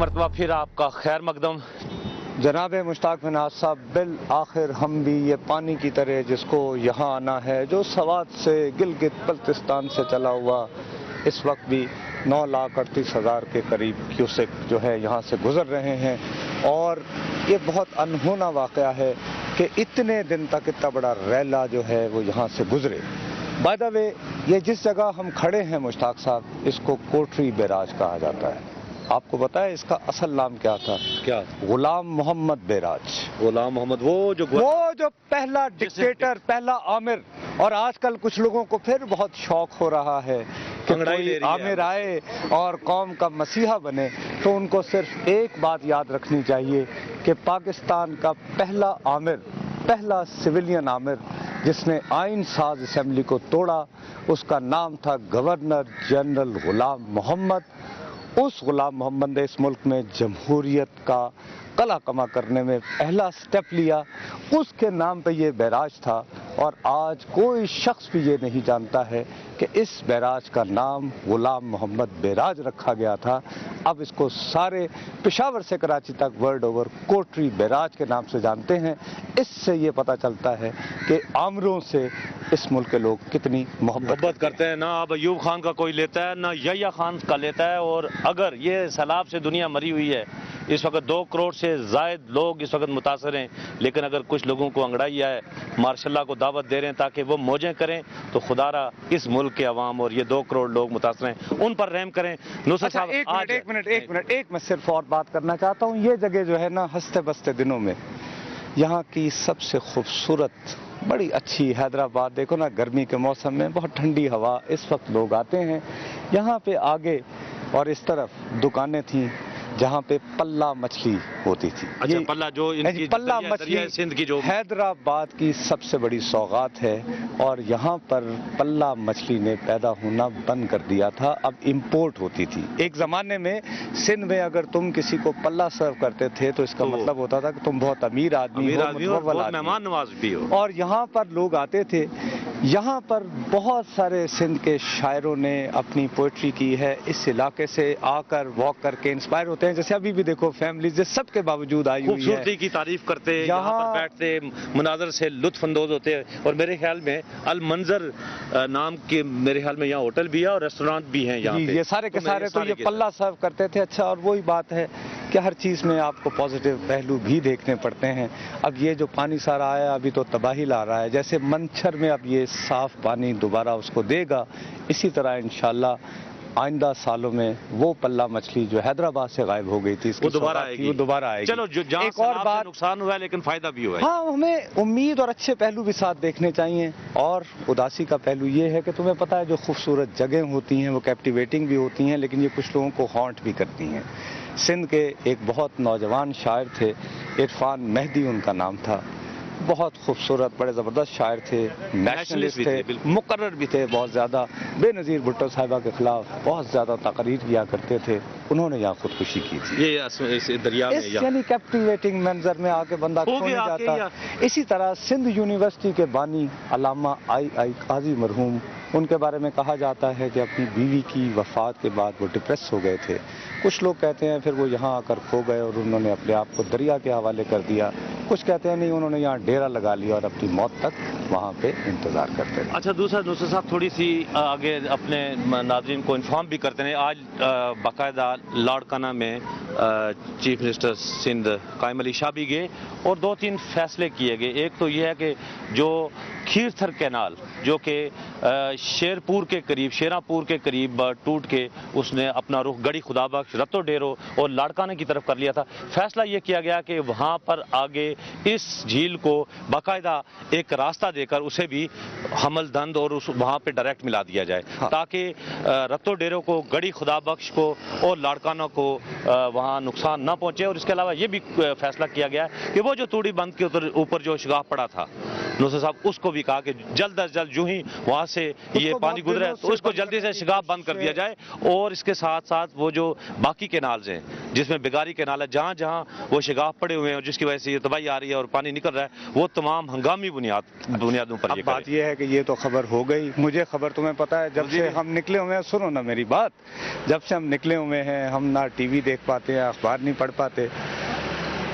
مرتبہ پھر آپ کا خیر مقدم جناب مشتاق مناز صاحب، بالآخر ہم بھی یہ پانی کی طرح جس کو یہاں آنا ہے، جو سوات سے گلگت بلتستان سے چلا ہوا اس وقت بھی 9,38,000 کے قریب کیوسک جو ہے یہاں سے گزر رہے ہیں، اور یہ بہت انہونا واقعہ ہے کہ اتنے دن تک اتنا بڑا ریلا جو ہے وہ یہاں سے گزرے۔ بائی دا وے، یہ جس جگہ ہم کھڑے ہیں مشتاق صاحب، اس کو کوٹری بیراج کہا جاتا ہے۔ آپ کو پتا ہے اس کا اصل نام کیا تھا؟ کیا؟ غلام محمد بیراج۔ غلام محمد، وہ جو پہلا ڈکٹیٹر، پہلا آمر۔ اور آج کل کچھ لوگوں کو پھر بہت شوق ہو رہا ہے کہ کوئی آمر آئے اور قوم کا مسیحا بنے، تو ان کو صرف ایک بات یاد رکھنی چاہیے کہ پاکستان کا پہلا آمر، پہلا سویلین آمر جس نے آئین ساز اسمبلی کو توڑا، اس کا نام تھا گورنر جنرل غلام محمد۔ اس غلام محمد نے اس ملک میں جمہوریت کا قلع کما کرنے میں پہلا سٹیپ لیا، اس کے نام پہ یہ بیراج تھا، اور آج کوئی شخص بھی یہ نہیں جانتا ہے کہ اس بیراج کا نام غلام محمد بیراج رکھا گیا تھا۔ اب اس کو سارے پشاور سے کراچی تک ورلڈ اوور کوٹری بیراج کے نام سے جانتے ہیں۔ اس سے یہ پتہ چلتا ہے کہ آمروں سے اس ملک کے لوگ کتنی محبت کرتے ہیں۔ نہ اب ایوب خان کا کوئی لیتا ہے، نہ یحییٰ خان کا لیتا ہے، اور اگر یہ سیلاب سے دنیا مری ہوئی ہے، اس وقت 2 کروڑ سے زائد لوگ اس وقت متاثر ہیں، لیکن اگر کچھ لوگوں کو انگڑائی ہے، مارشاء اللہ کو دعوت دے رہے ہیں تاکہ وہ موجیں کریں، تو خدا را اس ملک کے عوام اور یہ 2 کروڑ لوگ متاثر ہیں، ان پر رحم کریں۔ نصرت صاحب، ایک میں صرف اور بات کرنا چاہتا ہوں۔ یہ جگہ جو ہے نا، ہنستے بستے دنوں میں یہاں کی سب سے خوبصورت، بڑی اچھی حیدرآباد، دیکھو نا گرمی کے موسم میں بہت ٹھنڈی ہوا، اس وقت لوگ آتے ہیں یہاں پہ آگے، اور اس طرف دکانیں تھیں جہاں پہ پلہ مچھلی ہوتی تھی۔ اچھا، پلہ جو پلہ مچھلی سندھ کی جو حیدرآباد کی سب سے بڑی سوغات ہے، اور یہاں پر پلہ مچھلی نے پیدا ہونا بند کر دیا تھا، اب امپورٹ ہوتی تھی۔ ایک زمانے میں سندھ میں اگر تم کسی کو پلہ سرو کرتے تھے تو اس کا مطلب ہوتا تھا کہ تم بہت امیر آدمی ہو، مہمان نواز بھی ہو، اور یہاں پر لوگ آتے تھے۔ یہاں پر بہت سارے سندھ کے شاعروں نے اپنی پوئٹری کی ہے، اس علاقے سے آ کر واک کر کے انسپائر ہوتے ہیں، جیسے ابھی بھی دیکھو فیملیز سب کے باوجود آئی ہوئی ہے، خوبصورتی کی تعریف کرتے، یہاں پر بیٹھتے، مناظر سے لطف اندوز ہوتے ہیں۔ اور میرے خیال میں المنظر نام کے میرے خیال میں یہاں ہوٹل بھی ہے اور ریسٹورانٹ بھی ہیں یہاں پہ، یہ سارے کے سارے تو یہ پلہ سرو کرتے تھے۔ اچھا، اور وہی بات ہے کہ ہر چیز میں آپ کو پازیٹیو پہلو بھی دیکھنے پڑتے ہیں۔ اب یہ جو پانی سارا آیا ابھی تو تباہی لا رہا ہے، جیسے منچھر میں اب یہ صاف پانی دوبارہ اس کو دے گا، اسی طرح انشاءاللہ آئندہ سالوں میں وہ پلہ مچھلی جو حیدرآباد سے غائب ہو گئی تھی، وہ دوبارہ آئے گی۔ چلو، ایک اور بات، نقصان ہوا ہے لیکن فائدہ بھی ہوا ہے۔ ہاں، ہمیں امید اور اچھے پہلو بھی ساتھ دیکھنے چاہیے، اور اداسی کا پہلو یہ ہے کہ تمہیں پتہ ہے جو خوبصورت جگہیں ہوتی ہیں وہ کیپٹیویٹنگ بھی ہوتی ہیں، لیکن یہ کچھ لوگوں کو ہانٹ بھی کرتی ہیں۔ سندھ کے ایک بہت نوجوان شاعر تھے، عرفان مہدی ان کا نام تھا، بہت خوبصورت، بڑے زبردست شاعر تھے، نیشنلسٹ تھے، مقرر بھی تھے بہت زیادہ، بے نظیر بھٹو صاحبہ کے خلاف بہت زیادہ تقریر کیا کرتے تھے، انہوں نے یہاں خودکشی کی تھی۔ یہ دریا میں یعنی کیپٹیویٹنگ منظر میں آ کے بندہ کھو نہیں جاتا۔ اسی طرح سندھ یونیورسٹی کے بانی علامہ آئی قاضی مرحوم، ان کے بارے میں کہا جاتا ہے کہ اپنی بیوی کی وفات کے بعد وہ ڈپریس ہو گئے تھے۔ کچھ لوگ کہتے ہیں پھر وہ یہاں آ کر کھو گئے اور انہوں نے اپنے آپ کو دریا کے حوالے کر دیا، کچھ کہتے ہیں نہیں، انہوں نے یہاں ڈیرا لگا لیا اور اپنی موت تک وہاں پہ انتظار کرتے ہیں۔ اچھا، دوسرا نصرت صاحب تھوڑی سی آگے اپنے ناظرین کو انفارم بھی کرتے ہیں، آج باقاعدہ لاڑکانہ میں چیف منسٹر سندھ قائم علی شاہ بھی گئے اور 2-3 فیصلے کیے گئے۔ ایک تو یہ ہے کہ جو کھیر تھر کینال جو کہ شیراپور کے قریب ٹوٹ کے اس نے اپنا رخ گڑھی خدا بخش، رتو ڈیرو اور لاڑکانہ کی طرف کر لیا تھا، فیصلہ یہ کیا گیا کہ وہاں پر آگے اس جھیل کو باقاعدہ ایک راستہ دے کر اسے بھی حمل دند اور وہاں پہ ڈائریکٹ ملا دیا جائے، تاکہ رتو ڈیرو کو، گڑھی خدا بخش کو اور لاڑکانہ کو وہاں نقصان نہ پہنچے۔ اور اس کے علاوہ یہ بھی فیصلہ کیا گیا کہ وہ جو توڑی بند کے اوپر جو شگاف پڑا تھا نصرت صاحب اس کو بھی کہا کہ جلد از جلد جو ہی وہاں سے یہ پانی گزرا ہے تو اس کو جلدی سے شگاف بند کر دیا جائے، اور اس کے ساتھ ساتھ وہ جو باقی کینالز ہیں جس میں بگاری کینال ہے، جہاں جہاں وہ شگاف پڑے ہوئے ہیں اور جس کی وجہ سے یہ تباہی آ رہی ہے اور پانی نکل رہا ہے، وہ تمام ہنگامی بنیادوں پر یہ اب بات یہ ہے کہ یہ تو خبر ہو گئی، مجھے خبر تمہیں پتہ ہے جب سے ہم نکلے ہوئے ہیں، سنو نا میری بات، جب سے ہم نکلے ہوئے ہیں ہم نہ ٹی وی دیکھ پاتے ہیں، اخبار نہیں پڑھ پاتے.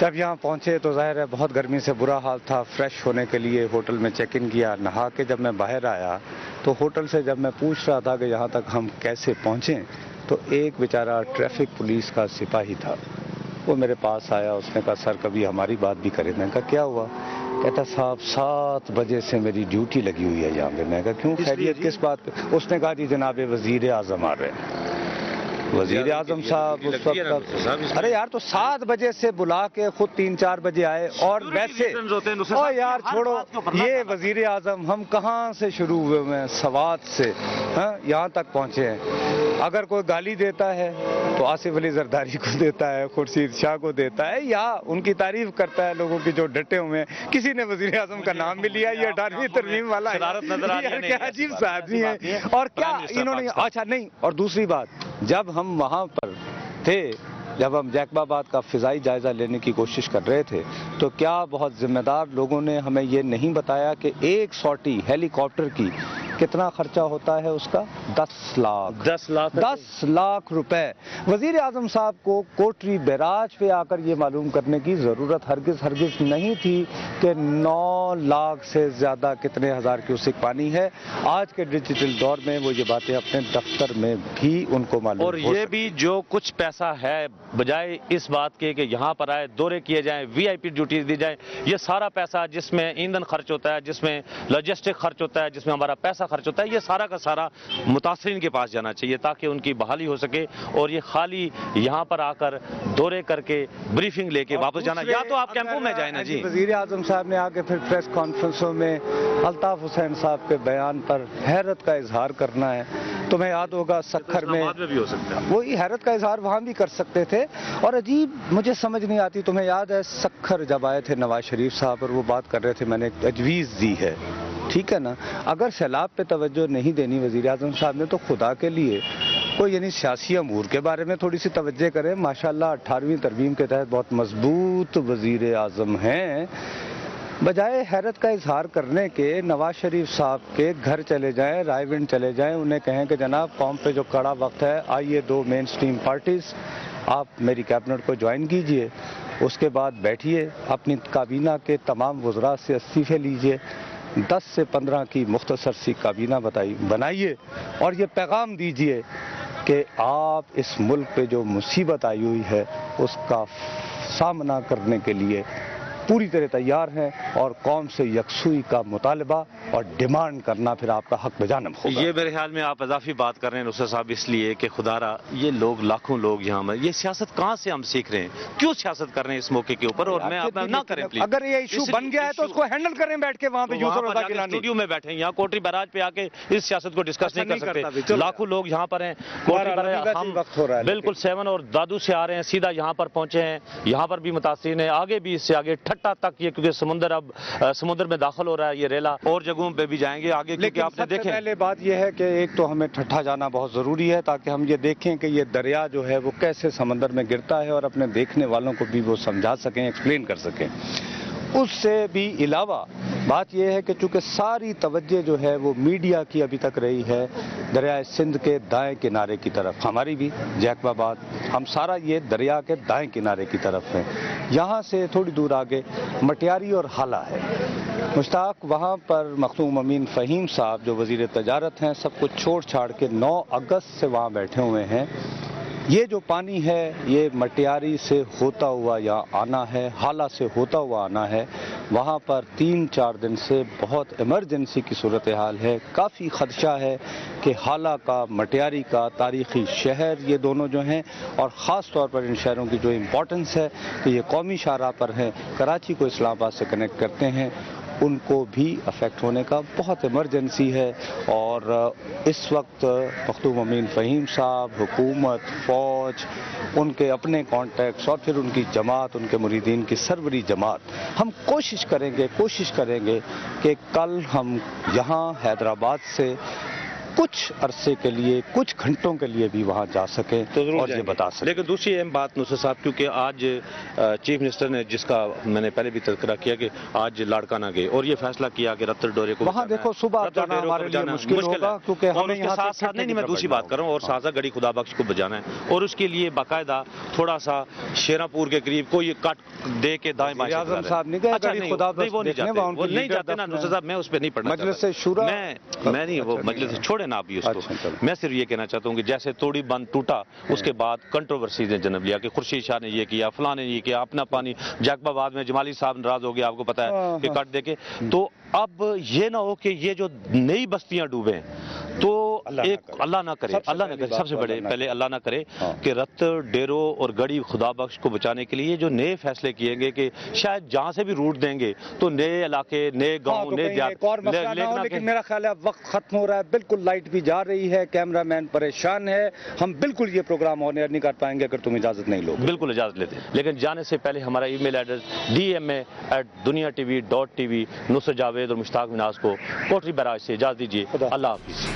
جب یہاں پہنچے تو ظاہر ہے بہت گرمی سے برا حال تھا. فریش ہونے کے لیے ہوٹل میں چیک ان کیا، نہا کے جب میں باہر آیا تو ہوٹل سے جب میں پوچھ رہا تھا کہ یہاں تک ہم کیسے پہنچیں تو ایک بیچارہ ٹریفک پولیس کا سپاہی تھا، وہ میرے پاس آیا. اس نے کہا سر کبھی ہماری بات بھی کریں. میں نے کہا کیا ہوا؟ کہتا صاحب 7 بجے سے میری ڈیوٹی لگی ہوئی ہے یہاں پہ. میں کہا کیوں، خیریت کس بات پہ؟ اس نے کہا جی جناب وزیر اعظم آ رہے ہیں. وزیر اعظم صاحب اس وقت، ارے یار تو 7 بجے سے بلا کے خود 3-4 بجے آئے. اور ویسے او یار چھوڑو یہ وزیر اعظم، ہم کہاں سے شروع ہوئے ہیں، سوات سے یہاں تک پہنچے ہیں. اگر کوئی گالی دیتا ہے تو آصف علی زرداری کو دیتا ہے، خورشید شاہ کو دیتا ہے، یا ان کی تعریف کرتا ہے لوگوں کی جو ڈٹے ہوئے ہیں. کسی نے وزیر اعظم کا نام بھی لیا، یہ 18ویں ترمیم والا ہے، کیا عجیب سا آدمی ہے. اور کیا انہوں نے، اچھا نہیں، اور دوسری بات جب ہم وہاں پر تھے، جب ہم جیکب آباد کا فضائی جائزہ لینے کی کوشش کر رہے تھے تو کیا بہت ذمہ دار لوگوں نے ہمیں یہ نہیں بتایا کہ ایک سوٹی ہیلی کاپٹر کی کتنا خرچہ ہوتا ہے اس کا؟ 10 لاکھ روپے. وزیر اعظم صاحب کو کوٹری بیراج پہ آ کر یہ معلوم کرنے کی ضرورت ہرگز نہیں تھی کہ 9 لاکھ سے زیادہ کتنے ہزار کیوسک پانی ہے. آج کے ڈیجیٹل دور میں وہ یہ باتیں اپنے دفتر میں بھی ان کو معلوم. اور یہ بھی جو کچھ پیسہ ہے، بجائے اس بات کے کہ یہاں پر آئے دورے کیے جائیں، وی آئی پی ڈیوٹیز دی جائیں، یہ سارا پیسہ جس میں ایندھن خرچ ہوتا ہے، جس میں لاجسٹک خرچ ہوتا ہے، جس میں ہمارا پیسہ خرچ ہوتا ہے، یہ سارا کا سارا متاثرین کے پاس جانا چاہیے تاکہ ان کی بحالی ہو سکے. اور یہ خالی یہاں پر آ کر دورے کر کے بریفنگ لے کے واپس جانا، یا تو آپ کیمپوں میں جائیں نا جی. وزیر اعظم صاحب نے آگے پھر پریس کانفرنسوں میں الطاف حسین صاحب کے بیان پر حیرت کا اظہار کرنا ہے. تمہیں یاد ہوگا سکھر میں بھی ہو سکتا ہے، وہی حیرت کا اظہار وہاں بھی کر سکتے تھے. اور عجیب مجھے سمجھ نہیں آتی، تمہیں یاد ہے سکھر جب آئے تھے نواز شریف صاحب اور وہ بات کر رہے تھے، میں نے ایک تجویز دی ہے، ٹھیک ہے نا، اگر سیلاب پہ توجہ نہیں دینی وزیر اعظم صاحب نے تو خدا کے لیے کوئی یعنی سیاسی امور کے بارے میں تھوڑی سی توجہ کریں. ماشاءاللہ 18ویں ترمیم کے تحت بہت مضبوط وزیر اعظم ہیں. بجائے حیرت کا اظہار کرنے کے نواز شریف صاحب کے گھر چلے جائیں، رائے ونڈ چلے جائیں، انہیں کہیں کہ جناب قوم پہ جو کڑا وقت ہے، آئیے 2 مین سٹریم پارٹیز آپ میری کیبنٹ کو جوائن کیجئے، اس کے بعد بیٹھیے اپنی کابینہ کے تمام وزراء سے استعفے لیجئے، 10 سے 15 کی مختصر سی کابینہ بنائیے اور یہ پیغام دیجئے کہ آپ اس ملک پہ جو مصیبت آئی ہوئی ہے اس کا سامنا کرنے کے لیے پوری طرح تیار ہیں اور قوم سے یکسوئی کا مطالبہ اور ڈیمانڈ کرنا پھر آپ کا حق بجانب ہوگا. یہ میرے خیال میں آپ اضافی بات کر رہے ہیں نصرت صاحب اس لیے کہ خدا را یہ لوگ لاکھوں لوگ یہاں میں یہ سیاست کہاں سے ہم سیکھ رہے ہیں، کیوں سیاست کر رہے ہیں اس موقع کے اوپر، اور میں آپ نہ کریں پلیز. اگر یہ ایشو بن گیا ہے تو اس کو ہینڈل کریں بیٹھ کے وہاں پہ یوسف رضا گیلانی اسٹوڈیو میں بیٹھیں، یہاں کوٹری بیراج پہ آ کے اس سیاست کو ڈسکس نہیں کر سکتے. لاکھوں لوگ یہاں پر ہیں، کوٹری بیراج ہم بالکل 7 اور دادو سے آ رہے ہیں، سیدھا یہاں پر پہنچے ہیں، یہاں پر بھی متاثرین ہیں، آگے بھی اس سے آگے ٹھٹا تک یہ کیونکہ سمندر میں داخل ہو رہا ہے، یہ ریلا اور جگہوں پہ بھی جائیں گے آگے. لیکن آپ نے دیکھیں پہلے بات یہ ہے کہ ایک تو ہمیں ٹھٹھا جانا بہت ضروری ہے تاکہ ہم یہ دیکھیں کہ یہ دریا جو ہے وہ کیسے سمندر میں گرتا ہے اور اپنے دیکھنے والوں کو بھی وہ سمجھا سکیں، ایکسپلین کر سکیں. اس سے بھی علاوہ بات یہ ہے کہ چونکہ ساری توجہ جو ہے وہ میڈیا کی ابھی تک رہی ہے دریائے سندھ کے دائیں کنارے کی طرف، ہماری بھی جیکب آباد، ہم سارا یہ دریا کے دائیں کنارے کی طرف ہیں. یہاں سے تھوڑی دور آگے مٹیاری اور حالہ ہے. مشتاق وہاں پر مخدوم امین فہیم صاحب جو وزیر تجارت ہیں سب کچھ چھوڑ چھاڑ کے 9 اگست سے وہاں بیٹھے ہوئے ہیں. یہ جو پانی ہے یہ مٹیاری سے ہوتا ہوا یہاں آنا ہے، حالہ سے ہوتا ہوا آنا ہے. وہاں پر 3-4 دن سے بہت ایمرجنسی کی صورتحال ہے. کافی خدشہ ہے کہ حالہ کا، مٹیاری کا تاریخی شہر یہ دونوں جو ہیں، اور خاص طور پر ان شہروں کی جو امپورٹنس ہے کہ یہ قومی شاہراہ پر ہیں، کراچی کو اسلام آباد سے کنیکٹ کرتے ہیں، ان کو بھی افیکٹ ہونے کا بہت ایمرجنسی ہے، اور اس وقت مختوم امین فہیم صاحب، حکومت، فوج، ان کے اپنے کانٹیکٹس اور پھر ان کی جماعت، ان کے مریدین کی سربری جماعت، ہم کوشش کریں گے کہ کل ہم یہاں حیدرآباد سے کچھ عرصے کے لیے، کچھ گھنٹوں کے لیے بھی وہاں جا سکیں اور یہ بتا سکیں۔ لیکن دوسری اہم بات نصرت صاحب، کیونکہ آج چیف منسٹر نے، جس کا میں نے پہلے بھی تذکرہ کیا کہ آج لاڑکانہ گئے اور یہ فیصلہ کیا کہ رتر ڈورے کو وہاں دیکھو صبح جانا ہمارے لیے مشکل ہوگا، کیونکہ ہمیں یہاں سے ساتھ نہیں، میں دوسری بات کر رہا ہوں، اور سازا گڑھی خدا بخش کو بجانا ہے، اور اس کے لیے باقاعدہ تھوڑا سا شیرا پور کے قریب کوئی کٹ دے کے دائیں بائیں اعظم صاحب نہیں گئے گڑھی خدا بخش دیکھنے، وہ نہیں جاتے نا نصرت صاحب، میں اس پہ نہیں پڑھنا چاہتا، مجلس شورا، میں نہیں، وہ مجلس چھوڑے نا ابھی اس کو، میں صرف یہ کہنا چاہتا ہوں کہ جیسے توڑی بند ٹوٹا، اس کے بعد کنٹروورسی نے جنم لیا کہ خورشید شاہ نے یہ کیا، فلاں نے یہ کیا، اپنا پانی جیکب آباد میں جمالی صاحب ناراض ہو گیا، آپ کو پتا ہے کہ کٹ دے کے، تو اب یہ نہ ہو کہ یہ جو نئی بستیاں ڈوبیں، تو ایک اللہ نہ کرے سب سے بڑے پہلے اللہ نہ کرے کہ رتر، ڈیرو اور گڑھی خدا بخش کو بچانے کے لیے جو نئے فیصلے کیے گے کہ شاید جہاں سے بھی روٹ دیں گے تو نئے علاقے، نئے گاؤں، نئے دیہات، لیکن میرا خیال ہے وقت ختم ہو رہا ہے، بالکل لائٹ بھی جا رہی ہے، کیمرہ مین پریشان ہے، ہم بالکل یہ پروگرام آن ایئر نہیں کر پائیں گے اگر تم اجازت نہیں لو۔ بالکل اجازت لیتے ہیں، لیکن جانے سے پہلے ہمارا ای میل ایڈریس dma@duniatv.tv، نصرت جاوید اور مشتاق مناز کو کوٹری بیراج سے اجازت دیجیے، اللہ حافظ۔